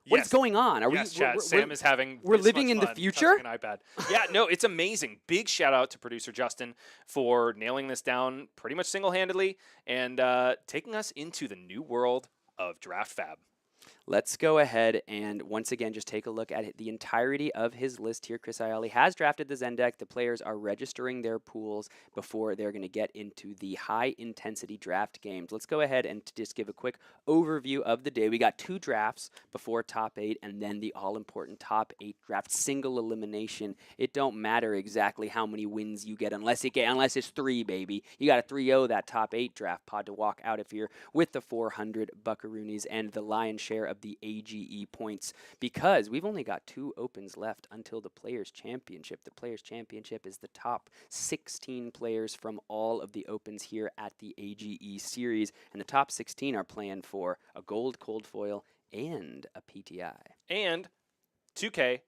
What is going on? Sam is having. We're living in the future. An iPad. Yeah, no, it's amazing. Big shout out to producer Justin for nailing this down pretty much single-handedly and taking us into the new world of Draft Fab. Let's go ahead and once again just take a look at the entirety of his list here. Chris Iaali has drafted the Zen deck. The players are registering their pools before they're going to get into the high-intensity draft games. Let's go ahead and just give a quick overview of the day. We got 2 drafts before top 8 and then the all-important top 8 draft, single elimination. It don't matter exactly how many wins you get unless it's 3, baby. You got to 3-0 that top 8 draft pod to walk out of here with the 400 buckaroonies and the lion's share of of the AGE points because we've only got 2 opens left until the Players' Championship. The Players' Championship is the top 16 players from all of the opens here at the AGE series, and the top 16 are playing for a gold cold foil and a PTI. And 2K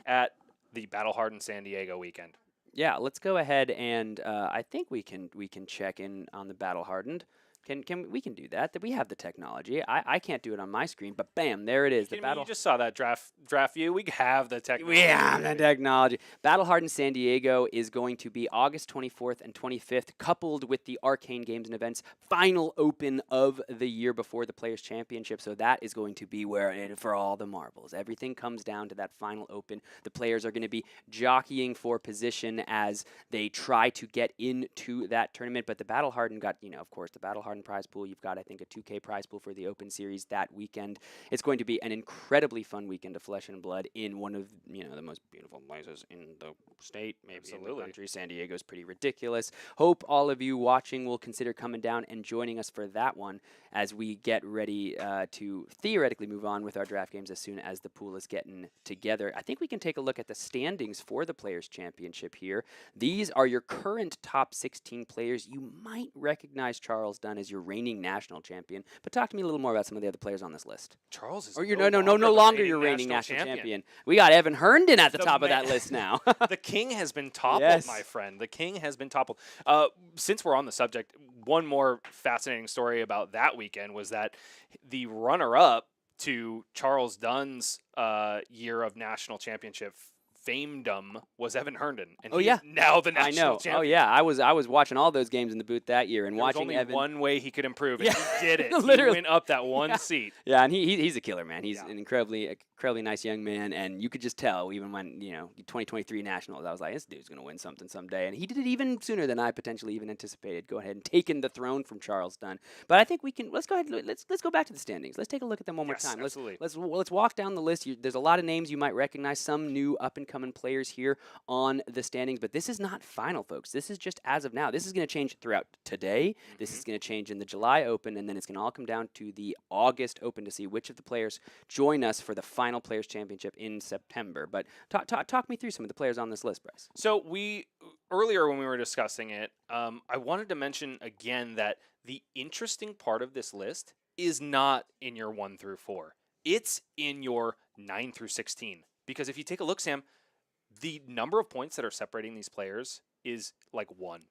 at the Battle Hardened San Diego weekend. Yeah, let's go ahead and I think we can check in on the Battle Hardened. We can do that? That we have the technology. I can't do it on my screen, but bam, there it is. The battle. You just saw that draft view. We have the technology. We have the technology. Battle Hardened San Diego is going to be August 24th and 25th, coupled with the Arcane Games and Events final open of the year before the Players' Championship. So that is going to be where for all the marbles. Everything comes down to that final open. The players are going to be jockeying for position as they try to get into that tournament. But the Battle Hardened got, of course, the Battle Hardened prize pool. You've got, I think, a 2K prize pool for the Open Series that weekend. It's going to be an incredibly fun weekend of flesh and blood in one of, the most beautiful places in the state, maybe in the country. San Diego's pretty ridiculous. Hope all of you watching will consider coming down and joining us for that one as we get ready to theoretically move on with our draft games as soon as the pool is getting together. I think we can take a look at the standings for the Players' Championship here. These are your current top 16 players. You might recognize Charles Dunn as your reigning national champion, but talk to me a little more about some of the other players on this list. Charles is no longer your reigning national champion. We got Evan Herndon at the top of that list now. The king has been toppled, yes. My friend. The king has been toppled. Since we're on the subject, one more fascinating story about that weekend was that the runner-up to Charles Dunn's year of national championship famedom was Evan Herndon, and he's now the national champion. Oh yeah, I was watching all those games in the booth that year and watching Evan. One way he could improve, and he did it. Literally. He went up that one seat. Yeah, and he's a killer, man. He's an incredibly nice young man, and you could just tell even when 2023 nationals, I was like, this dude's gonna win something someday, and he did it even sooner than I potentially even anticipated. Go ahead and taken the throne from Charles Dunn. But I think we can. Let's go ahead. Let's go back to the standings. Let's take a look at them one more time. Absolutely. Let's walk down the list. There's a lot of names you might recognize. Some new up and coming players here on the standings, but this is not final, folks. This is just as of now. This is going to change throughout today. This is going to change in the July Open, and then it's going to all come down to the August Open to see which of the players join us for the final Players' Championship in September. But talk me through some of the players on this list, Bryce. So earlier when we were discussing it, I wanted to mention again that the interesting part of this list is not in your 1 through 4. It's in your 9 through 16. Because if you take a look, Sam, the number of points that are separating these players is like 1,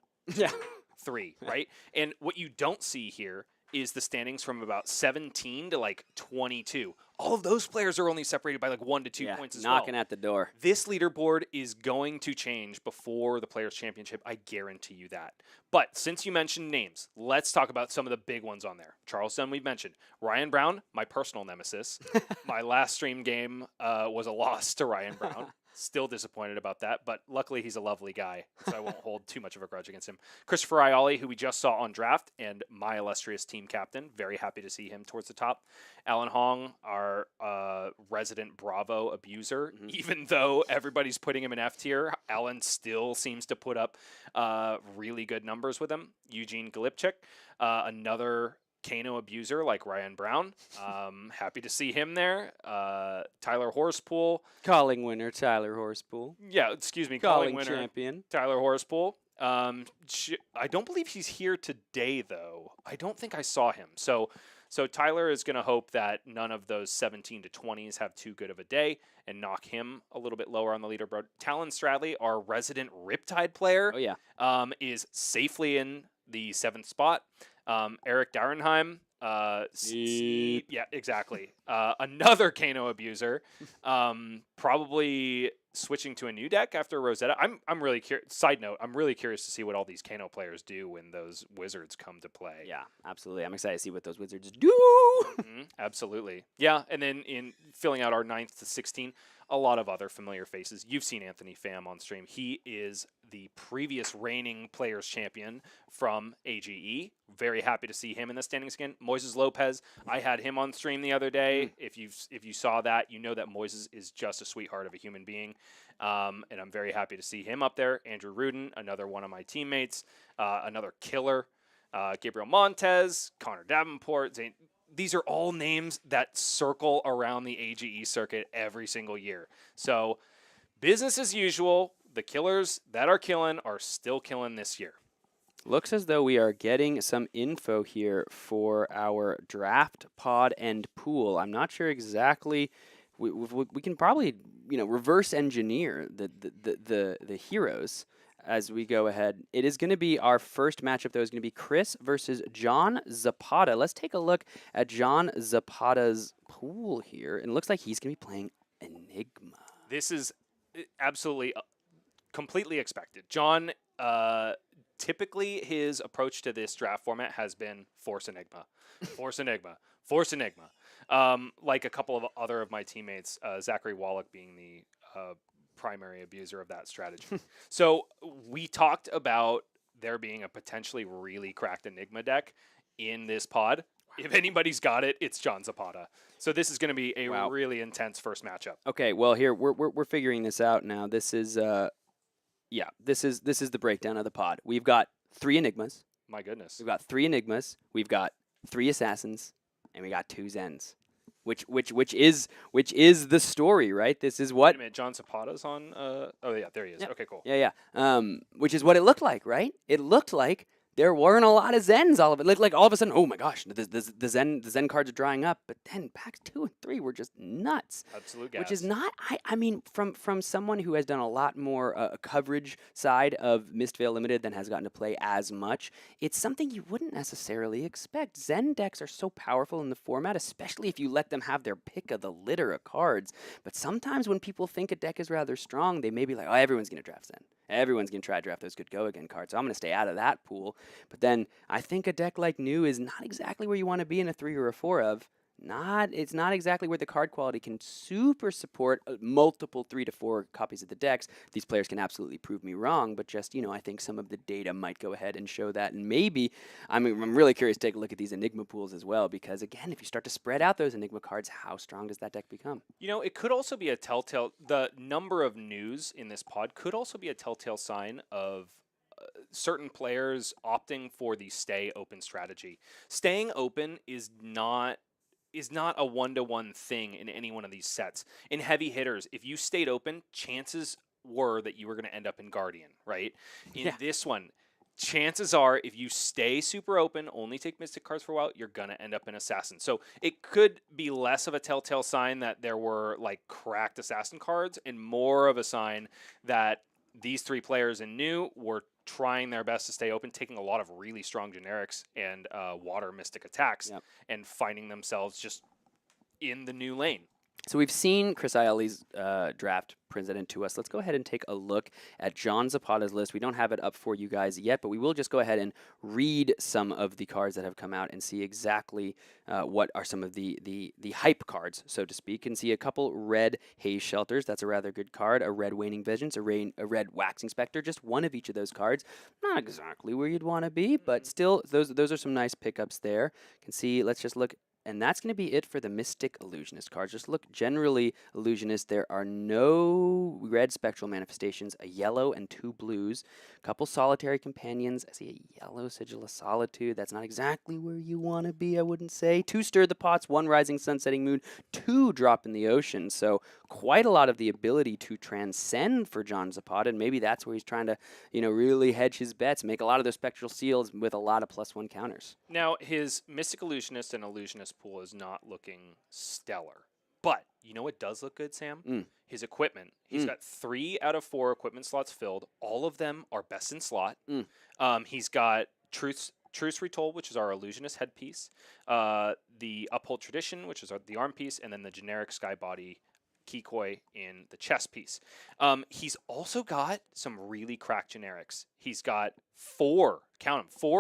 3, right? And what you don't see here is the standings from about 17 to like 22. All of those players are only separated by like 1 to 2 points as well. Knocking at the door. This leaderboard is going to change before the Players' Championship. I guarantee you that. But since you mentioned names, let's talk about some of the big ones on there. Charles Dunn, we've mentioned. Ryan Brown, my personal nemesis. My last stream game was a loss to Ryan Brown. Still disappointed about that, but luckily he's a lovely guy, so I won't hold too much of a grudge against him. Christopher Iaali, who we just saw on draft, and my illustrious team captain. Very happy to see him towards the top. Alan Hong, our resident Bravo abuser. Even though everybody's putting him in F tier, Alan still seems to put up really good numbers with him. Eugene Galipchik, another Kano abuser like Ryan Brown. Happy to see him there. Tyler Horsepool. Calling winner, Tyler Horsepool. Yeah, excuse me. Calling winner, champion. Tyler Horsepool. I don't believe he's here today, though. I don't think I saw him. So Tyler is going to hope that none of those 17 to 20s have too good of a day and knock him a little bit lower on the leaderboard. Talon Stradley, our resident Riptide player, is safely in the 7th spot. Eric Darenheim, yeah, exactly. Another Kano abuser, probably switching to a new deck after Rosetta. I'm really curious. Side note, I'm really curious to see what all these Kano players do when those wizards come to play. Yeah, absolutely. I'm excited to see what those wizards do. Absolutely. Yeah, and then in filling out our 9th to 16, a lot of other familiar faces. You've seen Anthony Pham on stream. He is the previous reigning Players' Champion from AGE. Very happy to see him in the standings again. Moises Lopez, I had him on stream the other day. If you saw that, you know that Moises is just a sweetheart of a human being. And I'm very happy to see him up there. Andrew Rudin, another one of my teammates, another killer. Gabriel Montez, Connor Davenport, these are all names that circle around the AGE circuit every single year. So business as usual. The killers that are killing are still killing this year. Looks as though we are getting some info here for our draft pod and pool. I'm not sure exactly. We can probably reverse engineer the heroes as we go ahead. It is going to be our first matchup, though, is going to be Chris versus John Zapata. Let's take a look at John Zapata's pool here. And it looks like he's going to be playing Enigma. This is absolutely completely expected. John, typically his approach to this draft format has been force Enigma, force Enigma, force Enigma. Like a couple of other of my teammates, Zachary Wallach being the primary abuser of that strategy. So we talked about there being a potentially really cracked Enigma deck in this pod. If anybody's got it, it's John Zapata. So this is going to be a really intense first matchup. Okay, well here we're figuring this out now. This is this is the breakdown of the pod. We've got 3 Enigmas. My goodness. We've got 3 Enigmas. We've got 3 Assassins, and we got 2 Zens. Which is the story, right? This is what. Wait a minute, John Zapata's on. Oh yeah, there he is. Yep. Okay, cool. Yeah. Which is what it looked like, right? It looked like there weren't a lot of Zens. All of it, like all of a sudden, oh my gosh, the Zen cards are drying up. But then packs 2 and 3 were just nuts. Absolute gas. Which is not. I mean, from someone who has done a lot more coverage side of Mistvale Limited than has gotten to play as much, it's something you wouldn't necessarily expect. Zen decks are so powerful in the format, especially if you let them have their pick of the litter of cards. But sometimes when people think a deck is rather strong, they may be like, oh, everyone's going to draft Zen. Everyone's going to try to draft those good go-again cards, so I'm going to stay out of that pool. But then I think a deck like New is not exactly where you want to be in a 3 or a 4 of. It's not exactly where the card quality can super support multiple 3 to 4 copies of the decks. These players can absolutely prove me wrong, but just, I think some of the data might go ahead and show that. And maybe, I'm really curious to take a look at these Enigma pools as well, because again, if you start to spread out those Enigma cards, how strong does that deck become? It could also be a telltale, the number of news in this pod could also be a telltale sign of certain players opting for the stay open strategy. Staying open is not a one-to-one thing in any one of these sets. In heavy hitters, if you stayed open, chances were that you were going to end up in Guardian, right? In this one, chances are if you stay super open, only take Mystic cards for a while, you're going to end up in Assassin. So it could be less of a telltale sign that there were like cracked Assassin cards and more of a sign that these 3 players in New were trying their best to stay open, taking a lot of really strong generics and water mystic attacks, and finding themselves just in the New lane. So we've seen Chris Iaali's draft presented to us. Let's go ahead and take a look at John Zapata's list. We don't have it up for you guys yet, but we will just go ahead and read some of the cards that have come out and see exactly what are some of the hype cards, so to speak. And see a couple red Haze Shelters. That's a rather good card. A red Waning Visions, a red Waxing Spectre. Just one of each of those cards. Not exactly where you'd want to be, but still, those are some nice pickups there. You can see, let's just look. And that's going to be it for the Mystic Illusionist cards. Just look generally Illusionist. There are no red Spectral Manifestations, a yellow and 2 blues, a couple Solitary Companions. I see a yellow Sigil of Solitude. That's not exactly where you want to be, I wouldn't say. 2 Stir the Pots, 1 Rising Sun Setting Moon, 2 Drop in the Ocean. So quite a lot of the ability to transcend for John Zapata, and maybe that's where he's trying to, really hedge his bets, make a lot of those Spectral Seals with a lot of +1 counters. Now, his Mystic Illusionist and Illusionist pool is not looking stellar. But you know what does look good, Sam? His equipment. He's got 3 out of 4 equipment slots filled. All of them are best in slot. He's got Truce Retold, which is our Illusionist headpiece, the Uphold Tradition, which is the arm piece, and then the generic Skybody Kikoi in the chest piece. He's also got some really cracked generics. He's got 4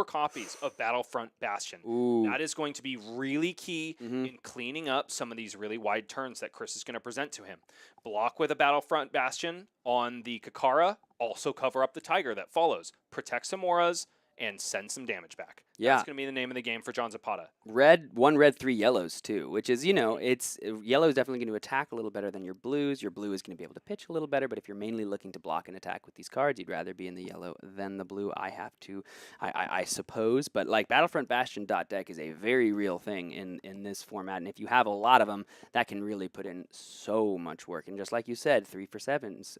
copies of Battlefront Bastion. Ooh. That is going to be really key in cleaning up some of these really wide turns that Chris is going to present to him. Block with a Battlefront Bastion on the Kakara, also cover up the Tiger that follows. Protect some auras, and send some damage back. Yeah. That's going to be the name of the game for John Zapata. Red, 1 red, 3 yellows too, which is, it's yellow is definitely going to attack a little better than your blues. Your blue is going to be able to pitch a little better, but if you're mainly looking to block and attack with these cards, you'd rather be in the yellow than the blue. I suppose, but like Battlefront Bastion deck is a very real thing in this format, and if you have a lot of them, that can really put in so much work. And just like you said, 3 for 7s,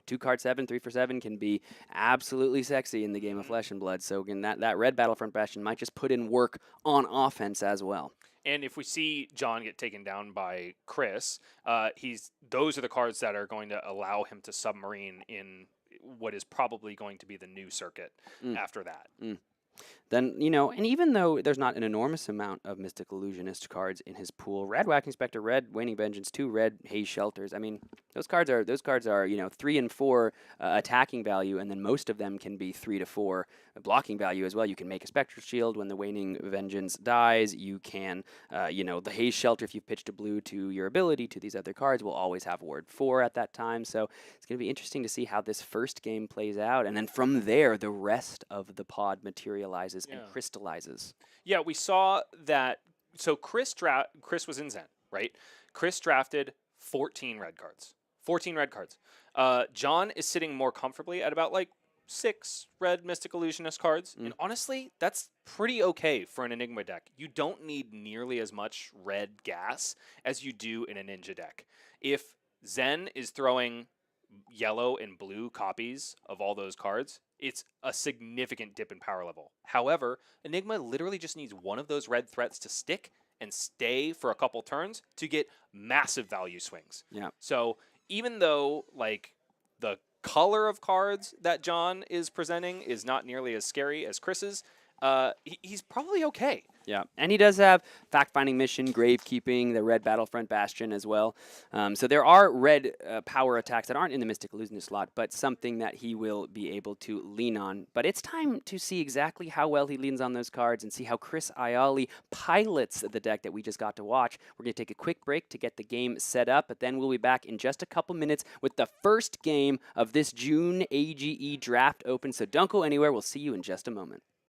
2 card 7, 3 for 7 can be absolutely sexy in the game of Flesh and Blood. So again, that red Battlefront Bastion might just put in work on offense as well. And if we see John get taken down by Chris, those are the cards that are going to allow him to submarine in what is probably going to be the new circuit after that. Then, and even though there's not an enormous amount of Mystic Illusionist cards in his pool, red Whacking Spectre, red Waning Vengeance, 2 red Haze Shelters, I mean, those cards are 3 and 4 attacking value, and then most of them can be 3 to 4 blocking value as well. You can make a Spectral Shield when the Waning Vengeance dies. You can, the Haze Shelter, if you've pitched a blue to your ability to these other cards, will always have Ward 4 at that time. So it's going to be interesting to see how this first game plays out, and then from there, the rest of the pod materializes and crystallizes. Yeah, we saw that. So Chris was in Zen, right? Chris drafted 14 red cards. 14 red cards. John is sitting more comfortably at about like 6 red Mystic Illusionist cards. And honestly, that's pretty okay for an Enigma deck. You don't need nearly as much red gas as you do in a Ninja deck. If Zen is throwing yellow and blue copies of all those cards, it's a significant dip in power level. However, Enigma literally just needs one of those red threats to stick and stay for a couple turns to get massive value swings. Yeah. So even though like the color of cards that John is presenting is not nearly as scary as Chris's, he's probably okay. Yeah, and he does have fact-finding mission, gravekeeping, the red Battlefront Bastion as well. So there are red power attacks that aren't in the Mystic Illusionist slot, but something that he will be able to lean on. But it's time to see exactly how well he leans on those cards and see how Chris Iaali pilots the deck that we just got to watch. We're going to take a quick break to get the game set up, but then we'll be back in just a couple minutes with the first game of this June AGE Draft Open. So don't go anywhere. We'll see you in just a moment.